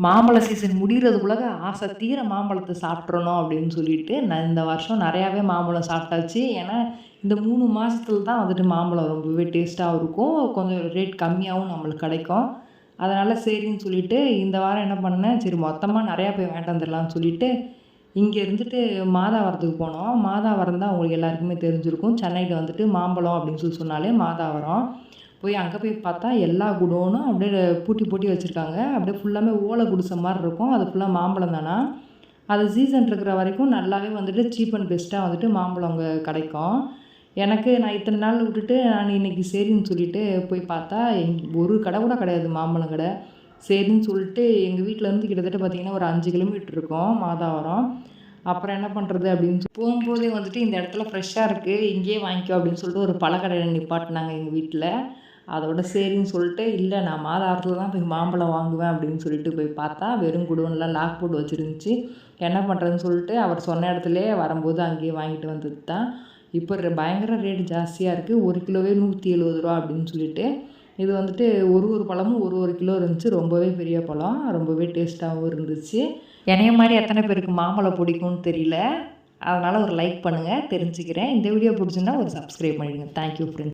மாம்பழ சீசன் முடிகிறதுக்குள்ள ஆசை தீர மாம்பழத்தை சாப்பிட்றணும் அப்படின்னு சொல்லிட்டு நான் இந்த வருஷம் நிறையாவே மாம்பழம் சாப்பிட்டாச்சு. ஏன்னா இந்த 3 மாதத்துல தான் வந்துட்டு மாம்பழம் ரொம்பவே டேஸ்ட்டாகவும் இருக்கும், கொஞ்சம் ரேட் கம்மியாகவும் நம்மளுக்கு கிடைக்கும். அதனால் சரின்னு சொல்லிட்டு இந்த வாரம் என்ன பண்ணேன், சரி மொத்தமாக நிறையா போய் வாங்கிட்டு வந்துடலாம்னு சொல்லிட்டு இங்கே இருந்துட்டு மாதாவரத்துக்கு போனோம். மாதாவரம் தான் உங்களுக்கு எல்லாருக்குமே தெரிஞ்சிருக்கும். சென்னையில் வந்துட்டு மாம்பழம் அப்படின்னு சொன்னாலே மாதாவரம். அங்கே போய் பார்த்தா எல்லா குடோனும் அப்படியே பூட்டி பூட்டி வச்சுருக்காங்க. அப்படியே ஃபுல்லாமே ஓலை குடிசை மாதிரி இருக்கும். அது ஃபுல்லாக மாம்பழம் தானா. அது சீசன் இருக்கிற வரைக்கும் நல்லாவே வந்துட்டு சீப் அண்ட் பெஸ்ட்டாக வந்துட்டு மாம்பழம் அங்கே கிடைக்கும். எனக்கு நான் இத்தனை நாள் விட்டுட்டு நான் இன்றைக்கி சரின்னு சொல்லிட்டு போய் பார்த்தா ஒரு கடை கூட கிடையாது மாம்பழம் கடை. சரின்னு சொல்லிட்டு எங்கள் வீட்டிலேருந்து கிட்டத்தட்ட பார்த்திங்கன்னா ஒரு 5 கிலோமீட்டர் இருக்கும் மாதாவரம். அப்புறம் என்ன பண்ணுறது அப்படின்னு போகும்போதே வந்துட்டு இந்த இடத்துல ஃப்ரெஷ்ஷாக இருக்குது, இங்கேயே வாங்கிக்கோ அப்படின்னு சொல்லிட்டு ஒரு பழக்கடையில் நிப்பாட்டினாங்க எங்கள் வீட்டில். அதோட சரின்னு சொல்லிட்டு இல்லை நான் மாதாவரத்தில் தான் போய் மாம்பழம் வாங்குவேன் அப்படின்னு சொல்லிட்டு போய் பார்த்தா வெறும் குடோன்லாம் லாக் போட்டு வச்சுருந்துச்சு. என்ன பண்ணுறதுன்னு சொல்லிட்டு அவர் சொன்ன இடத்துலையே வரும்போது அங்கேயே வாங்கிட்டு வந்தது தான். இப்போ பயங்கர ரேட் ஜாஸ்தியாக இருக்குது. 1 கிலோவே 170 ரூபா அப்படின்னு சொல்லிட்டு. இது வந்துட்டு ஒரு பழமும் ஒரு கிலோ இருந்துச்சு. ரொம்பவே பெரிய பழம், ரொம்பவே டேஸ்ட்டாகவும் இருந்துச்சு. என்னைய மாதிரி எத்தனை பேருக்கு மாம்பழம் பிடிக்கும்னு தெரியல. அதனால் ஒரு லைக் பண்ணுங்கள், தெரிஞ்சுக்கிறேன். இந்த வீடியோ பிடிச்சிருந்தா ஒரு சப்ஸ்கிரைப் பண்ணிடுங்க. Thank you friends.